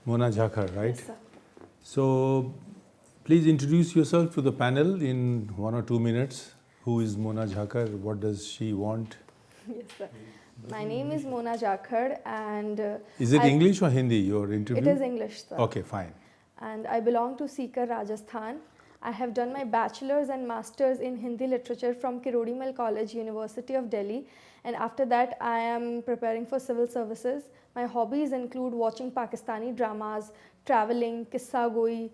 Mona Jakhar, right? Yes, sir. So, please introduce yourself to the panel in 1 or 2 minutes. Who is Mona Jakhar? What does she want? Yes, sir. My name is Mona Jakhar, and Is it English or Hindi, your interview? It is English, sir. Okay, fine. And I belong to Sikar, Rajasthan. I have done my bachelor's and master's in Hindi literature from Kirodimal College, University of Delhi. And after that, I am preparing for civil services. My hobbies include watching Pakistani dramas, traveling, qissa goi,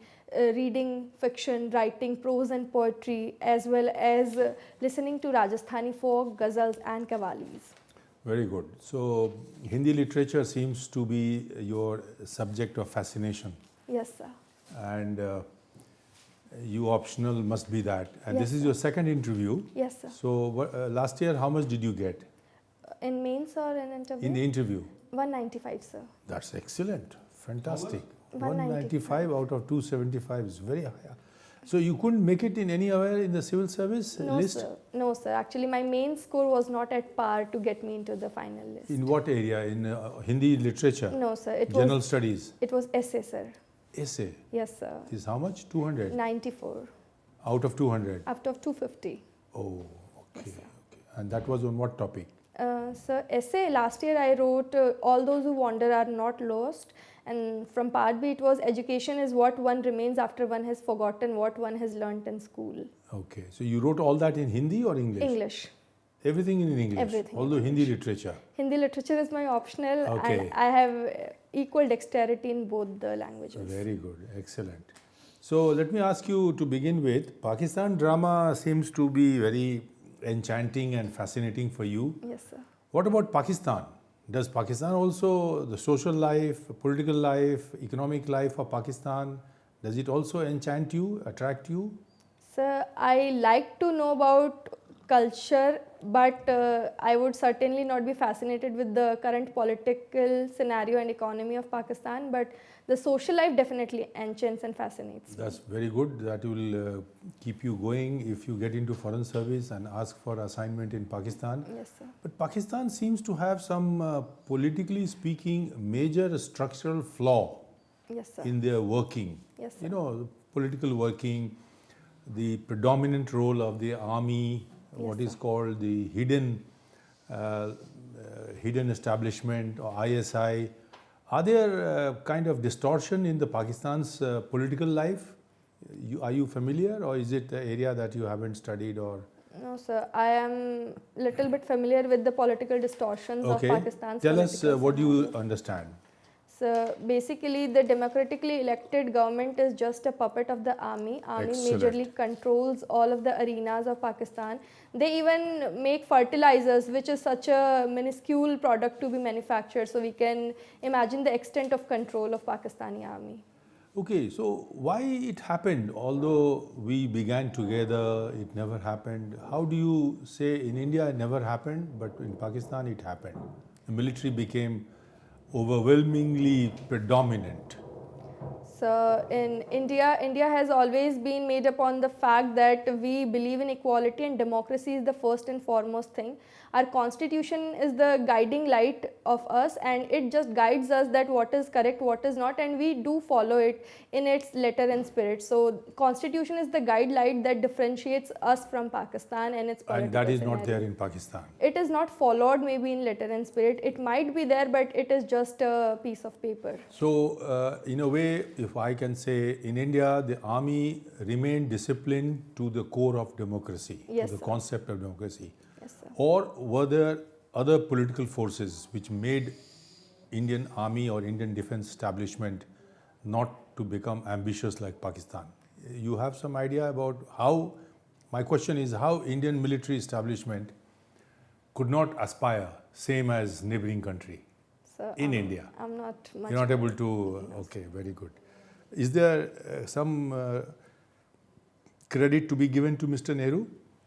reading fiction, writing prose and poetry, as well as listening to Rajasthani folk, ghazals and qawwalis. Very good. So, Hindi literature seems to be your subject of fascination. Yes, sir. And you optional must be that. And Yes, this is sir. your second interview. Yes, sir. So, last year, how much did you get In mains or in interview? in the interview? 195, sir. That's excellent. Fantastic. 195 out of 275 is very high. So, you couldn't make it in anywhere in the civil service No, list? sir. No, sir. Actually, my main score was not at par to get me into the final list. In what area? In Hindi literature? No, sir. It General was studies? essay, sir. Essay? Yes, sir. Is how much? 200? 94 Out of 200? out of 250. Oh, okay. Okay. And that was on what topic? Sir, essay last year I wrote All Those Who Wander Are Not Lost, and from part B it was education is what one remains after one has forgotten what one has learnt in school. Okay. So, you wrote all that in Hindi or English? English. Everything in English? Everything in Although Hindi literature? Hindi literature is my optional, Okay. and I have equal dexterity in both the languages. Very good. Excellent. So, let me ask you to begin with, Pakistan drama seems to be very enchanting and fascinating for you. Yes, sir. What about Pakistan? Does Pakistan also, the social life, political life, economic life of Pakistan, does it also enchant you, attract you? Sir, I like to know about culture, but I would certainly not be fascinated with the current political scenario and economy of Pakistan, but the social life definitely enchants and fascinates me. That's very good. That will keep you going if you get into foreign service and ask for assignment in Pakistan. Yes, sir. But Pakistan seems to have some, politically speaking, major structural flaw Yes, sir. in their working. Yes, sir. You know, political working, the predominant role of the army, what is called the hidden establishment or ISI. Are there kind of distortion in the Pakistan's political life? Are you familiar, or is it an area that you haven't studied? Or No, sir. I am little bit familiar with the political distortions of Pakistan's Tell us political what do you scenario. understand? So basically, the democratically elected government is just a puppet of the army. Army Excellent. majorly controls all of the arenas of Pakistan. They even make fertilizers, which is such a minuscule product to be manufactured. So we can imagine the extent of control of Pakistani army. Okay, so why it happened? Although we began together, it never happened. How do you say in India it never happened, but in Pakistan it happened? The military became overwhelmingly predominant. So in India, India has always been made upon the fact that we believe in equality and democracy is the first and foremost thing. Our constitution is the guiding light of us, and it just guides us that what is correct, what is not, and we do follow it in its letter and spirit. So constitution is the guide light that differentiates us from Pakistan and its political And that is not scenario. there in Pakistan. It is not followed maybe in letter and spirit. It might be there, but it is just a piece of paper. So, in a way, if I can say, in India, the army remained disciplined to the core of democracy, Yes, to the sir. concept of democracy. Yes, sir. Or were there other political forces which made Indian army or Indian defense establishment not to become ambitious like Pakistan? You have some idea about how, my question is how Indian military establishment could not aspire same as neighboring country So in India? I'm not much. You're not able to, okay, very good. Is there some credit to be given to Mr. Nehru?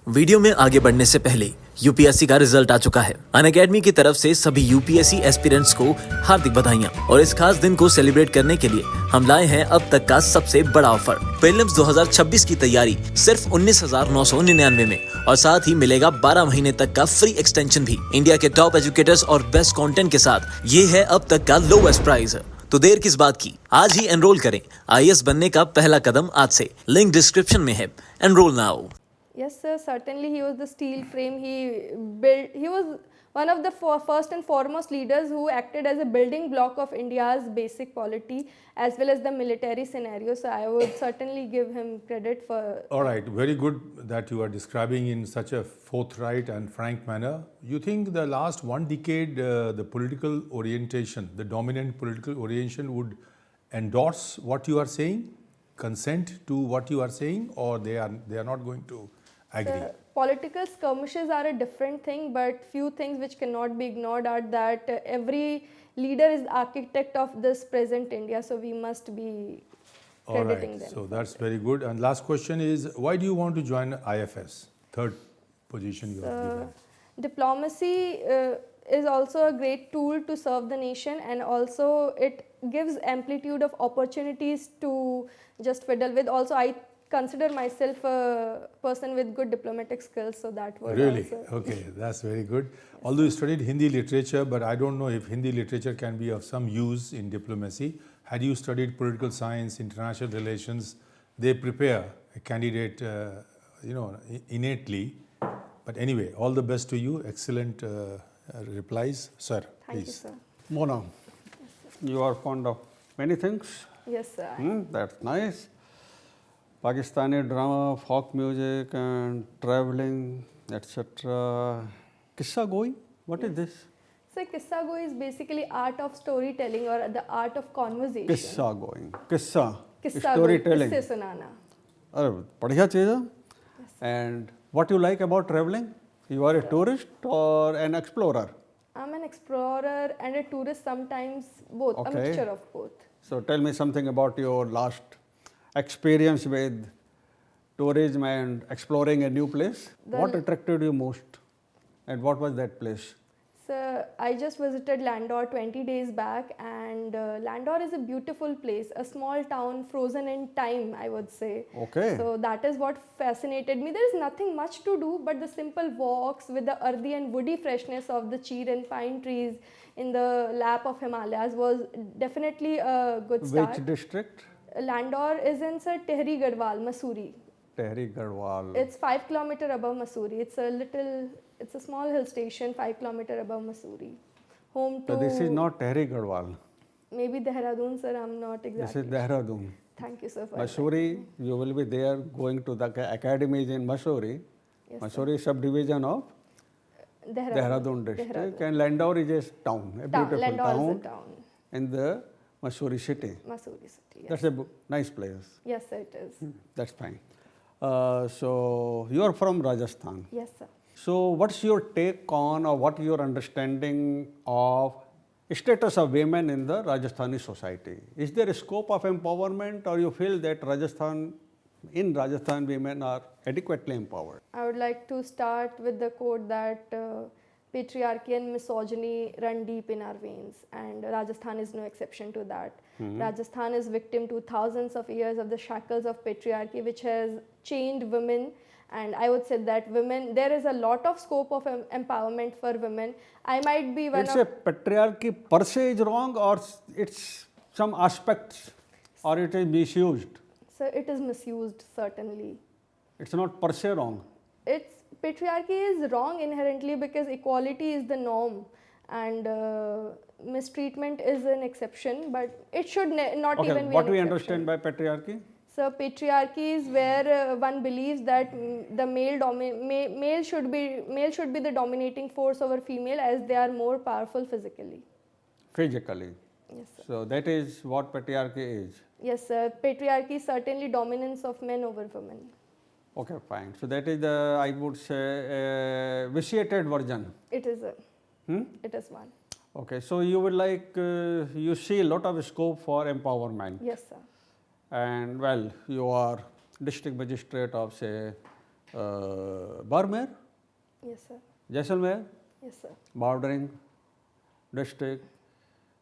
Video में आगे बढ़ने से पहले UPSC का result आ चुका है। Unacademy की तरफ से सभी यूपीएससी एस्पिरेंट्स को हार्दिक बधाइयां और इस खास दिन को सेलिब्रेट करने के लिए हम लाए हैं अब तक का सबसे बड़ा ऑफर। प्रीलिम्स 2026 की तैयारी सिर्फ 19,999 में और साथ ही मिलेगा 12 महीने तक का फ्री एक्सटेंशन भी। इंडिया के टॉप एजुकेटर्स और बेस्ट कंटेंट के साथ ये है अब तक का लोएस्ट प्राइस। तो देर किस बात की, आज ही एनरोल करें। IAS बनने का पहला कदम आज से। लिंक डिस्क्रिप्शन में है। Enrol now. Yes, sir. Certainly, he was the steel frame. He built. He was one of the first and foremost leaders who acted as a building block of India's basic polity as well as the military scenario. So I would certainly give him credit for. All right, very good that you are describing in such a forthright and frank manner. You think the last one decade, the political orientation, the dominant political orientation would endorse what you are saying, consent to what you are saying, or they are not going to agree? The political skirmishes are a different thing, but few things which cannot be ignored are that every leader is the architect of this present India, so we must be All crediting right, them. so that's very good. And last question is, why do you want to join IFS? Third position you have given. Diplomacy is also a great tool to serve the nation, and also it gives amplitude of opportunities to just fiddle with. Also, I consider myself a person with good diplomatic skills, so that would Really? also. Okay, that's very good. Although you studied Hindi literature, but I don't know if Hindi literature can be of some use in diplomacy. Had you studied political science, international relations, they prepare a candidate, innately. But anyway, all the best to you. Excellent replies, sir. Thank you, Please. sir. Mona, you are fond of many things. Yes, sir. That's nice. Pakistani drama, folk music, and traveling, etc. Kissa goi? What is this? So, Kissa Goi is basically art of storytelling or the art of conversation. Kissa going. Kissa. Kissa Storytelling. Kisse sunana. अरे बढ़िया चीज़ है. And what you like about traveling? You are a tourist or an explorer? I'm an explorer and a tourist sometimes, both, a Okay. mixture of both. So tell me something about your last experience with tourism and exploring a new place. What attracted you most? And what was that place? So I just visited Landor 20 days back, and Landor is a beautiful place, a small town frozen in time, I would say. Okay. So that is what fascinated me. There is nothing much to do, but the simple walks with the earthy and woody freshness of the cheer and pine trees in the lap of Himalayas was definitely a good start. Which district? Landor is in Sir Tehri Garhwal, Mussoorie. Tehri Garhwal. It's 5 kilometers above Mussoorie. It's a small hill station 5 kilometers above Mussoorie. Home to. So this is not Tehri Garhwal. Maybe Dehradun, sir. I'm not This exactly. is Dehradun. Thank you, sir. For Mussoorie, you will be there going to the academies in Mussoorie. Yes, Mussoorie subdivision of Dehradun district. And Landor is a town, a beautiful Landor town, is a town. in the Mussoorie city. Mussoorie city. Yes. That's a nice place. Yes, sir, it is. That's fine. So you are from Rajasthan. Yes, sir. So what's your take on, or what your understanding of status of women in the Rajasthani society? Is there a scope of empowerment, or you feel that in Rajasthan women are adequately empowered? I would like to start with the quote that patriarchy and misogyny run deep in our veins, and Rajasthan is no exception to that. Rajasthan is victim to thousands of years of the shackles of patriarchy, which has chained women. And I would say that women, there is a lot of scope of empowerment for women. I might be one It's of. a patriarchy per se is wrong, or it's some aspects, or it is misused? So it is misused, certainly. It's not per se wrong. Patriarchy is wrong inherently because equality is the norm, and mistreatment is an exception, but it should not Okay, even be what an we exception. understand by patriarchy? So patriarchy is where one believes that the male should be the dominating force over female, as they are more powerful physically. Physically. Yes, sir. So that is what patriarchy is. Yes, sir. Patriarchy is certainly dominance of men over women. Okay, fine. So that is the, I would say, vitiated version. It is It is one. Okay, so you would like, you see a lot of scope for empowerment. Yes, sir. And well, you are district magistrate of, say, Barmer, Yes, sir. Jaisalmer, Yes, sir. bordering district.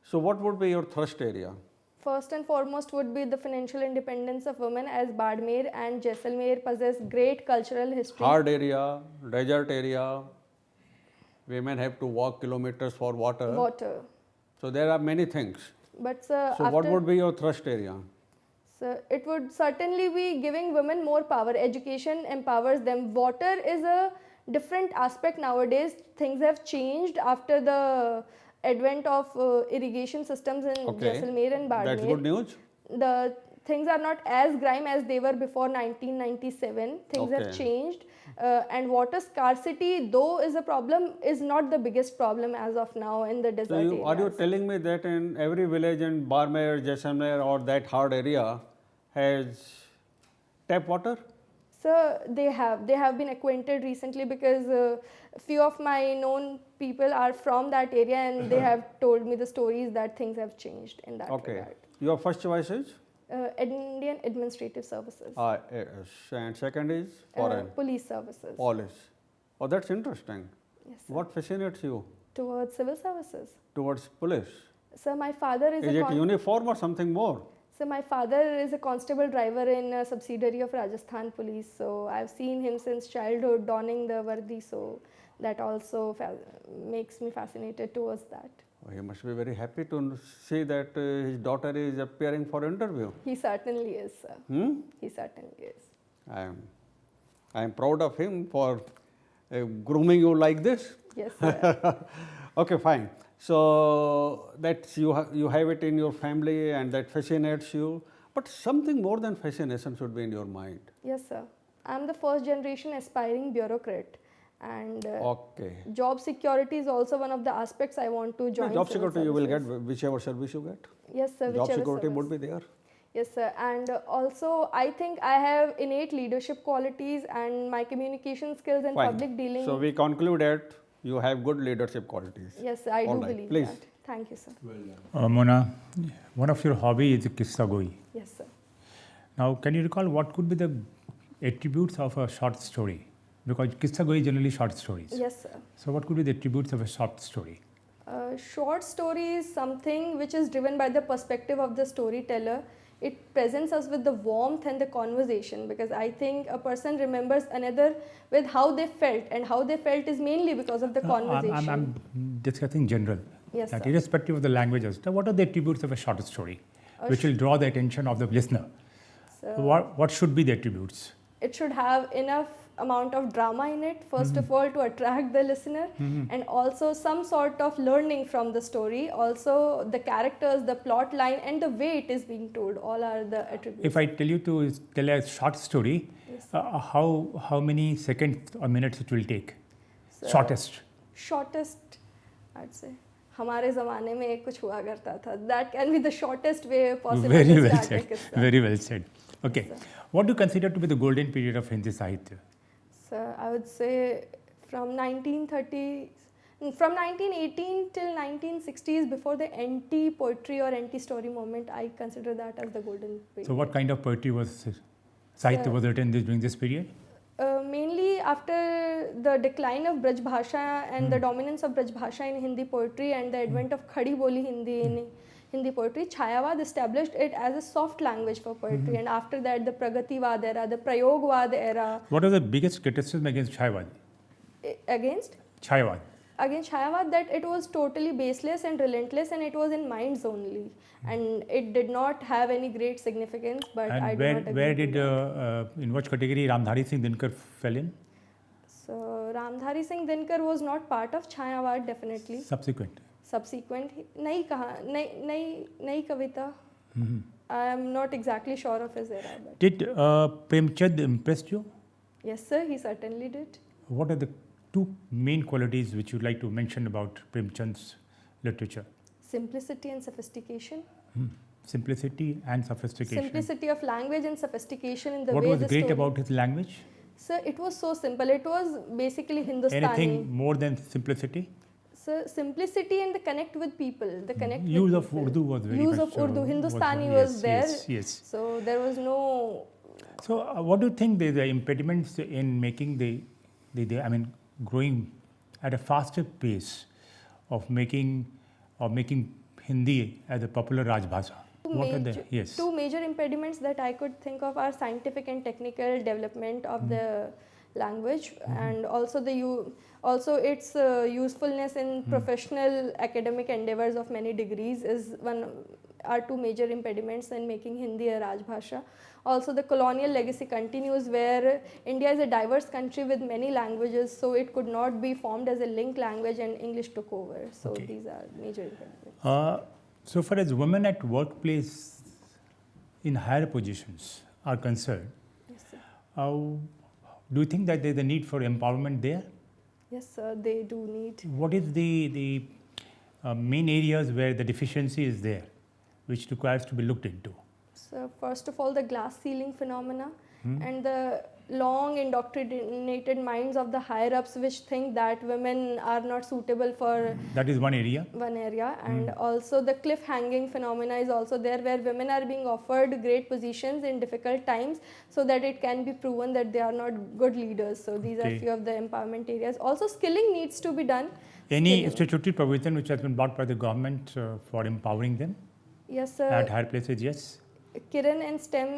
So what would be your thrust area? First and foremost would be the financial independence of women, as Badmer and Jaisalmer possess great cultural history. Hard area, desert area, women have to walk kilometers for water. Water. So there are many things. But sir, So what would be your thrust area? So it would certainly be giving women more power. Education empowers them. Water is a different aspect nowadays. Things have changed after the advent of irrigation systems in Jaisalmer and Bardmer. That's good news. The things are not as grime as they were before 1997. Things have changed. And water scarcity, though is a problem, is not the biggest problem as of now in the desert areas. Are you telling me that in every village in Bardmer, Jaisalmer or that hard area has tap water? So they have been acquainted recently because few of my known people are from that area and they have told me the stories that things have changed in that regard. Your first choice is? Indian Administrative Services. Yes. And second is foreign? Police Services. Police. Oh, that's interesting. Yes, sir. What fascinates you Towards civil services. towards police? So my father is Is it uniform or something more? So my father is a constable driver in a subsidiary of Rajasthan Police. So I've seen him since childhood donning the vardi. So that also makes me fascinated towards that. Oh, he must be very happy to see that his daughter is appearing for interview. He certainly is, sir. He certainly is. I am proud of him for grooming you like this. Yes, sir. Okay, fine. So that's you have it in your family and that fascinates you. But something more than fascination should be in your mind. Yes, sir. I'm the first generation aspiring bureaucrat. And job security is also one of the aspects I want to join. Job security you will get whichever service you get. Yes, sir. Job security would be there. Yes, sir. And also, I think I have innate leadership qualities and my communication skills and public dealing. So we conclude that you have good leadership qualities. Yes, sir. I do believe please. that. Thank you, sir. Well done. Mona, one of your hobby is Qissa Goi. Yes, sir. Now, can you recall what could be the attributes of a short story? Because Qissa Goi is generally short stories. Yes, sir. So what could be the attributes of a short story? Short story is something which is driven by the perspective of the storyteller. It presents us with the warmth and the conversation, because I think a person remembers another with how they felt, and how they felt is mainly because of the conversation. I'm discussing general. Yes, that sir. irrespective of the languages, what are the attributes of a short story which will draw the attention of the listener? So What should be the attributes? it should have enough amount of drama in it, first of all, to attract the listener, and also some sort of learning from the story. Also the characters, the plot line, and the way it is being told, all are the attributes. If I tell you to tell a short story, Yes. how many seconds or minutes it will take? So, Shortest. Shortest, I'd say. हमारे ज़माने में एक कुछ हुआ करता था. That can be the shortest way possible Very to well start a said. qissa. Very well said. Okay. Yes, What do you consider to be the golden period of Hindi Sahitya? So I would say from 1918 till 1960s, before the anti-poetry or anti-story movement, I consider that as the golden period. So what kind of poetry was Sahitya was written during this period? Mainly after the decline of Braj Bhasha and the dominance of Braj Bhasha in Hindi poetry and the advent of Khadi Boli Hindi in Hindi poetry, Chayavad established it as a soft language for poetry. And after that, the Pragativad era, the Prayogvad era. What was the biggest criticism against Chayavad? Against? Chayavad. Against Chayavad, that it was totally baseless and relentless, and it was in minds only. And it did not have any great significance, but I do not agree. Where did, in which category Ramdhari Singh Dinkar fell in? So, Ramdhari Singh Dinkar was not part of Chayavad, definitely. Subsequent. नई कविता. I am not exactly sure of his era. But Did Premchand impress you? yes, sir, he certainly did. What are the two main qualities which you'd like to mention about Premchand's literature? Simplicity and sophistication. Simplicity and sophistication. Simplicity of language and sophistication in the What way was the great story. about his language? Sir, it was so simple. It was basically Hindustani. Anything more than simplicity? So simplicity and the connect with people, the connect Use with of people. Urdu was very Use much, of Urdu, Hindustani was- was there. Yes. So there was no. So what do you think the impediments in making growing at a faster pace of making Hindi as a popular Rajbhasha? What are the Two major impediments that I could think of are scientific and technical development of the language, and also its usefulness in professional academic endeavors of many degrees is one are two major impediments in making Hindi a Rajbhasha. Also, the colonial legacy continues, where India is a diverse country with many languages, so it could not be formed as a linked language, and English took over. So Okay. these are major impediments. So far as women at workplace in higher positions are concerned, Yes, sir. do you think that there is a need for empowerment there? Yes, sir, they do need. What is the main areas where the deficiency is there, which requires to be looked into? So first of all, the glass ceiling phenomena and the long indoctrinated minds of the higher ups, which think that women are not suitable for That is one area. one area. And also the cliff hanging phenomena is also there, where women are being offered great positions in difficult times so that it can be proven that they are not good leaders. So these Okay. are few of the empowerment areas. Also skilling needs to be done. Any Skilling. statutory provision which has been brought by the government for empowering them Yes, sir. at higher places? Yes. Kiran and STEM,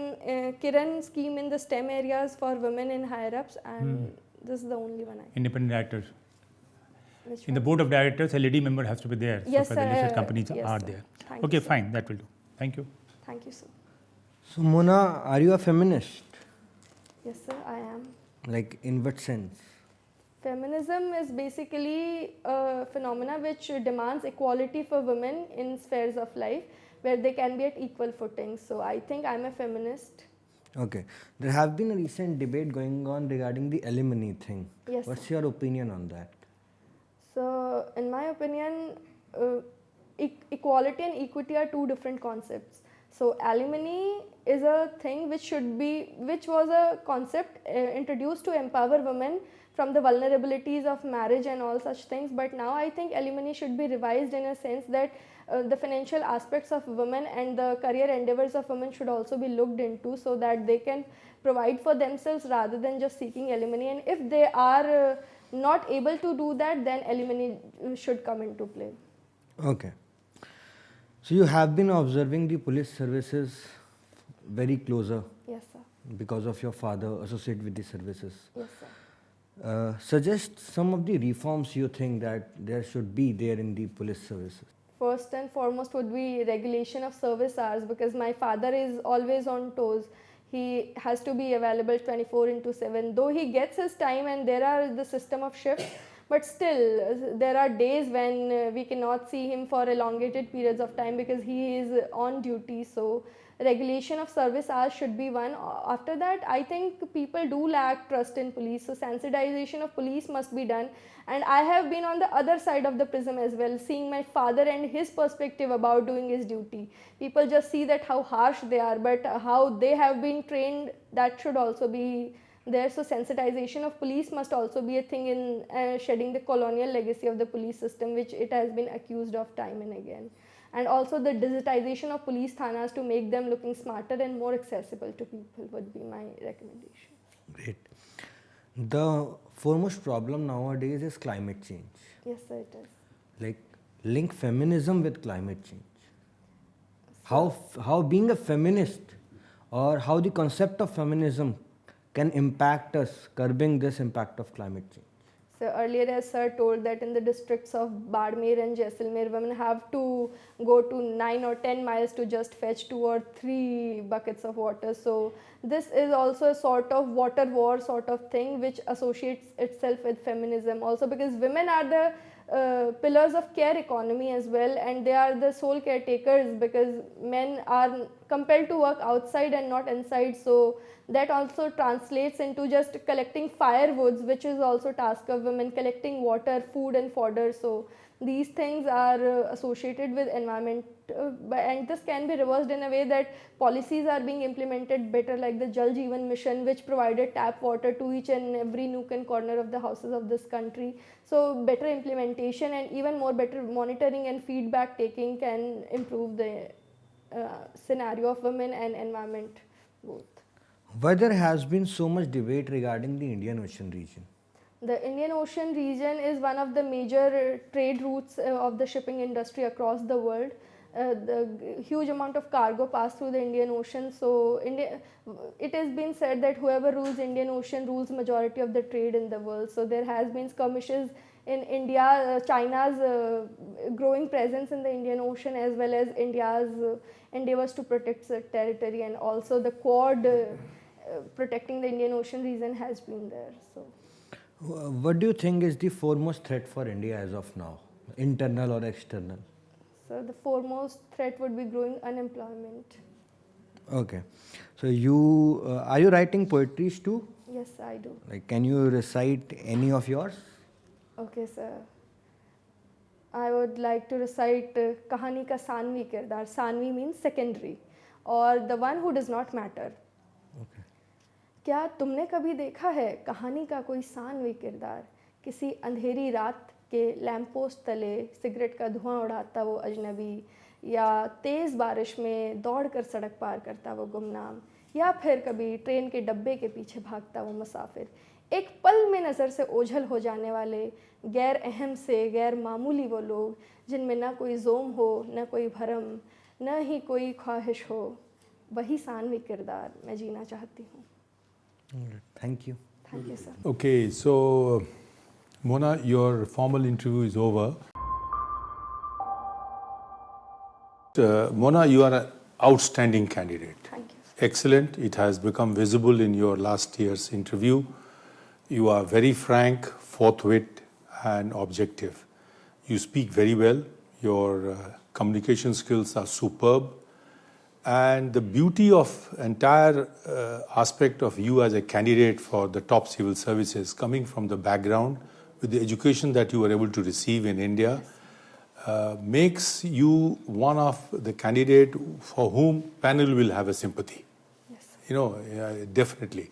Kiran scheme in the STEM areas for women in higher ups, and this is the only one I. Independent directors. Which In the one? board of directors, a lady member has to be there. Yes, so far the listed sir. companies Yes, are sir. there. Thank Okay, you, sir. fine. That will do. Thank you. Thank you, sir. So Mona, are you a feminist? Yes, sir, I am. Like in what sense? Feminism is basically a phenomena which demands equality for women in spheres of life, where they can be at equal footing. So I think I'm a feminist. Okay. There have been a recent debate going on regarding the alimony thing. Yes, What's your opinion on that? So, in my opinion, equality and equity are two different concepts. So, alimony is a thing which was a concept introduced to empower women from the vulnerabilities of marriage and all such things. But now I think alimony should be revised in a sense that the financial aspects of women and the career endeavors of women should also be looked into, so that they can provide for themselves rather than just seeking alimony. And if they are not able to do that, then alimony should come into play. Okay. So you have been observing the police services very closer Yes, sir. because of your father associated with the services. Yes, sir. Suggest some of the reforms you think that there should be there in the police services. First and foremost would be regulation of service hours, because my father is always on toes. He has to be available 24/7. Though he gets his time and there are the system of shifts, but still there are days when we cannot see him for elongated periods of time because he is on duty. So regulation of service hours should be one. After that, I think people do lack trust in police, so sensitization of police must be done. And I have been on the other side of the prism as well, seeing my father and his perspective about doing his duty. People just see that how harsh they are, but how they have been trained, that should also be there. So sensitization of police must also be a thing in shedding the colonial legacy of the police system, which it has been accused of time and again. And also the digitization of police thanas to make them looking smarter and more accessible to people would be my recommendation. Great. The foremost problem nowadays is climate change. Yes, sir, it is. Like link feminism with climate change. How being a feminist or how the concept of feminism can impact us curbing this impact of climate change. So earlier, as sir told, that in the districts of Badmer and Jaisalmer, women have to go to 9 or 10 miles to just fetch 2 or 3 buckets of water. So this is also a sort of water war sort of thing which associates itself with feminism also, because women are the pillars of care economy as well, and they are the sole caretakers, because men are compelled to work outside and not inside. So that also translates into just collecting firewoods, which is also task of women, collecting water, food and fodder. So these things are associated with environment, and this can be reversed in a way that policies are being implemented better, like the Jal Jeevan mission, which provided tap water to each and every nook and corner of the houses of this country. So better implementation and even more better monitoring and feedback taking can improve the scenario of women and environment both. Why there has been so much debate regarding the Indian Ocean region? The Indian Ocean region is one of the major trade routes of the shipping industry across the world. The huge amount of cargo pass through the Indian Ocean. So it has been said that whoever rules Indian Ocean rules majority of the trade in the world. So there has been skirmishes in India, China's growing presence in the Indian Ocean, as well as India's endeavors to protect the territory, and also the Quad protecting the Indian Ocean region has been there. So, What do you think is the foremost threat for India as of now, internal or external? so the foremost threat would be growing unemployment. Okay. So you are you writing poetries too? Yes, I do. Like, can you recite any of yours? Okay, sir. I would like to recite Kahani ka Sanvi kirdar. Sanvi means secondary, or the one who does not matter. Okay. क्या तुमने कभी देखा है कहानी का कोई सानवी किरदार, किसी अंधेरी रात के लैम्प पोस्ट तले सिगरेट का धुआं उड़ाता वो अजनबी, या तेज़ बारिश में दौड़कर सड़क पार करता वो गुमनाम, या फिर कभी ट्रेन के डब्बे के पीछे भागता वो मुसाफिर, एक पल में नज़र से ओझल हो जाने वाले गैर अहम से गैर मामूली वो लोग जिनमें ना कोई जोम हो, न कोई भरम, न ही कोई ख्वाहिश हो, वही सानवी किरदार मैं जीना चाहती हूँ. Thank you. Thank you, sir. Okay, so Mona, your formal interview is over. Mona, you are an outstanding candidate. Thank you. Excellent. It has become visible in your last year's interview. You are very frank, forthwit, and objective. You speak very well. Your communication skills are superb. And the beauty of entire aspect of you as a candidate for the top civil services, coming from the background with the education that you were able to receive in India, makes you one of the candidate for whom panel will have a sympathy. Yes, sir. You know, definitely.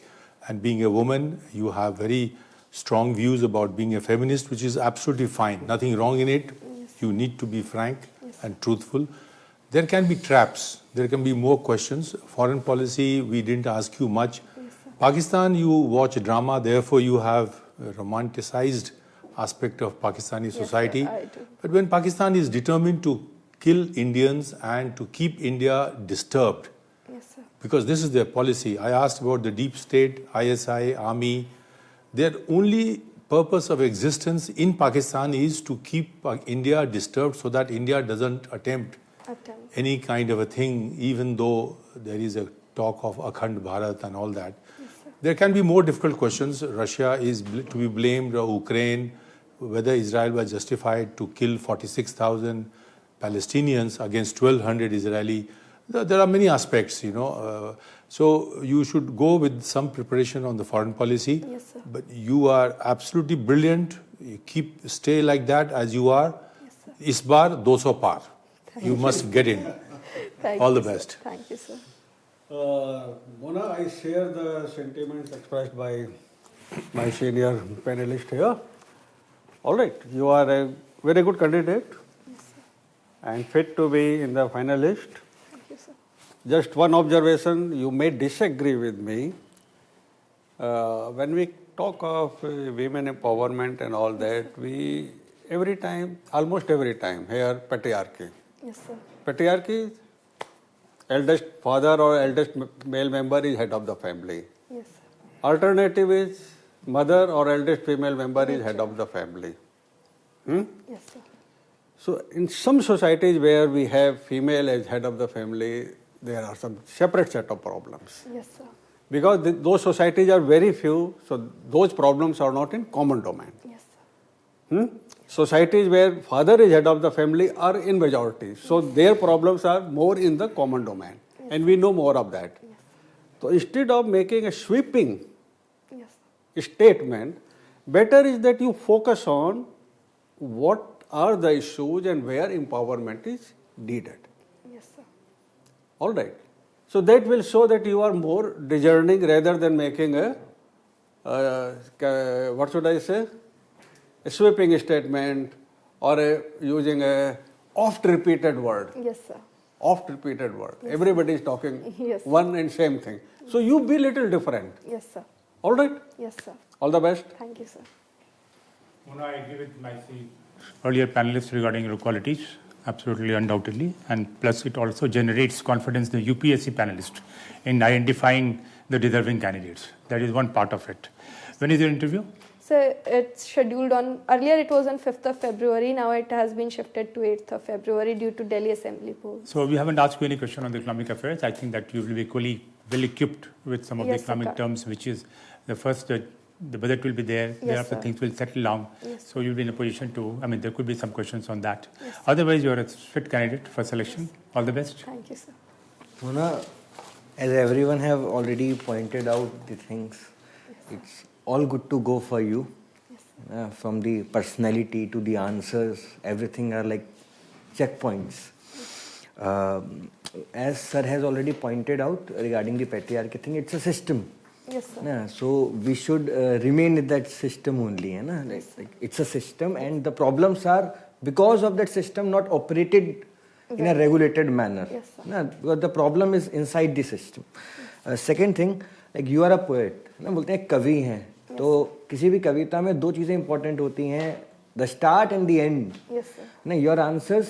And being a woman, you have very strong views about being a feminist, which is absolutely fine. Nothing wrong in it. Yes. You need to be frank and truthful. There can be traps. There can be more questions. Foreign policy, we didn't ask you much. Yes, sir. Pakistan, you watch drama, therefore you have a romanticized aspect of Pakistani society. Yes, sir, I do. But when Pakistan is determined to kill Indians and to keep India disturbed, Yes, sir. because this is their policy. I asked about the deep state, ISI, army. Their only purpose of existence in Pakistan is to keep India disturbed so that India doesn't attempt any kind of a thing, even though there is a talk of Akhand Bharat and all that. Yes, sir. There can be more difficult questions. Russia is to be blamed, or Ukraine, whether Israel was justified to kill 46,000 Palestinians against 1,200 Israeli. There are many aspects, you know. So you should go with some preparation on the foreign policy. Yes, sir. But you are absolutely brilliant. You stay like that as you are. Yes, sir. Is bar 200 par. You must get in. Thank All you, the sir. best. Thank you, sir. Mona, I share the sentiments expressed by my senior panelist here. All right, you are a very good candidate and fit to be in the finalist. Thank you, sir. Just one observation, you may disagree with me. When we talk of women empowerment and all that, we almost every time, hear patriarchy. Yes, sir. Patriarchy, eldest father or eldest male member is head of the family. Yes, sir. Alternative is mother or eldest female member is head of the family. Yes, sir. So in some societies where we have female as head of the family, there are some separate set of problems. Yes, sir. Because those societies are very few, so those problems are not in common domain. Yes, sir. Societies where father is head of the family are in majority, so their problems are more in the common domain, and we know more of that. Yes. So instead of making a sweeping Yes. statement, better is that you focus on what are the issues and where empowerment is needed. Yes, sir. All right. So that will show that you are more discerning rather than making a, what should I say, a sweeping statement or using a oft-repeated word. Yes, sir. Oft-repeated word. Everybody is talking Yes. one and same thing. So you be little different. Yes, sir. All right. Yes, sir. All the best. Thank you, sir. Mona, I agree with my earlier panelists regarding your qualities, absolutely, undoubtedly, and plus it also generates confidence in the UPSC panelist in identifying the deserving candidates. That is one part of it. When is your interview? So it's scheduled on, earlier it was on 5th of February, now it has been shifted to 8th of February due to Delhi Assembly polls. So we haven't asked you any question on the economic affairs. I think that you will be equally well equipped with some of Yes, the economic sir. terms, which is the first, the budget will be there, thereafter sir. things will settle down. Yes. So you'll be in a position to, I mean, there could be some questions on that. Otherwise, you're a fit candidate for selection. All the best. Thank you, sir. Mona, as everyone have already pointed out the things, it's all good to go for you. From the personality to the answers, everything are like checkpoints. As sir has already pointed out regarding the patriarchy thing, it's a system. Yes, sir. So we should remain in that system only. Like it's a system, and the problems are because of that system not operated in a regulated manner. Yes, sir. Because the problem is inside the system. Second thing, like you are a poet. बोलते हैं कवि हैं, तो किसी भी कविता में दो चीजें इंपॉर्टेंट होती हैं, the start and the end. Yes, sir. ना your answers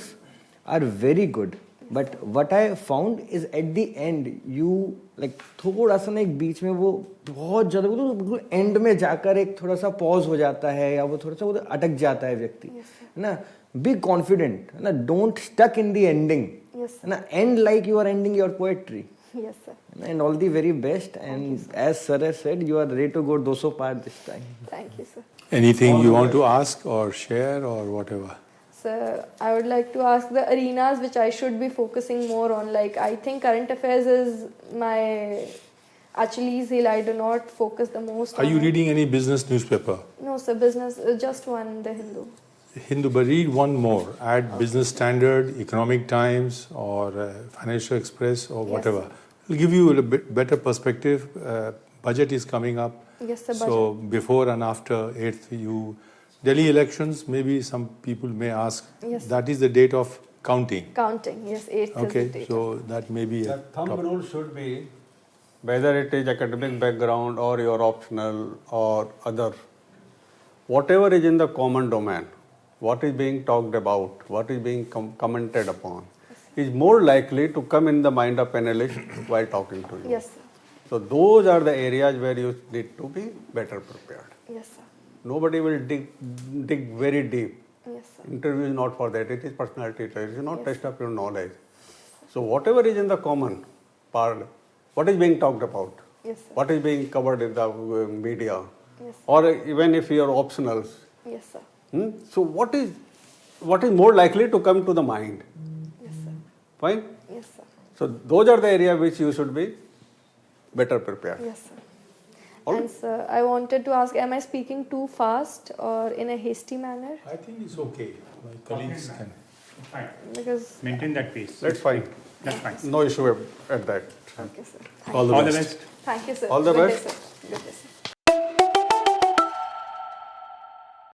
are very good, but what I found is at the end you like थोड़ा सा ना एक बीच में वो बहुत ज्यादा बिल्कुल एंड में जाकर एक थोड़ा सा पॉज हो जाता है, या वो थोड़ा सा वो अटक जाता है व्यक्ति. है ना, बी कॉन्फिडेंट, है ना, don't stuck in the ending. Yes, है ना, and like you are ending your poetry. Yes, sir. And all the very best. And as sir has said, you are ready to go 200 par this time. Thank you, sir. Anything you want to ask or share or whatever? So I would like to ask the arenas which I should be focusing more on. Like I think current affairs is my Achilles heel. I do not focus the most. Are on you it. reading any business newspaper? No, sir. Business, just one, The Hindu. Hindu, but read one more. Add Business Standard, Economic Times, or Financial Express, or Yes, whatever. sir. It'll give you a bit better perspective. Budget is coming up. Yes, sir. So before and after 8th, Delhi elections, maybe some people may ask. Yes. That is the date of counting. Counting. Yes, 8th Okay, is the date. so that may be a The thumb topic. rule should be whether it is academic background or your optional or other, whatever is in the common domain, what is being talked about, what is being commented upon, is more likely to come in the mind of analyst while talking to you. Yes, sir. So those are the areas where you need to be better prepared. Yes, sir. Nobody will dig very deep. Yes, sir. Interview is not for that. It is personality test. It is not Yes. test of your knowledge. So whatever is in the common part, what is being talked about, Yes, sir. what is being covered in the media, Yes, sir. or even if you are optionals. Yes, sir. So what is more likely to come to the mind? Yes, sir. Fine. Yes, sir. So those are the areas which you should be better prepared. Yes, sir. All And sir, I wanted to ask, am I speaking too fast or in a hasty manner? I think it's okay. My colleagues can. Fine. Because, Maintain that pace. That's fine. That's fine. No issue at that. okay, sir. All the All the best. best. Thank you, sir. All the Good best. day, sir. Good day, sir.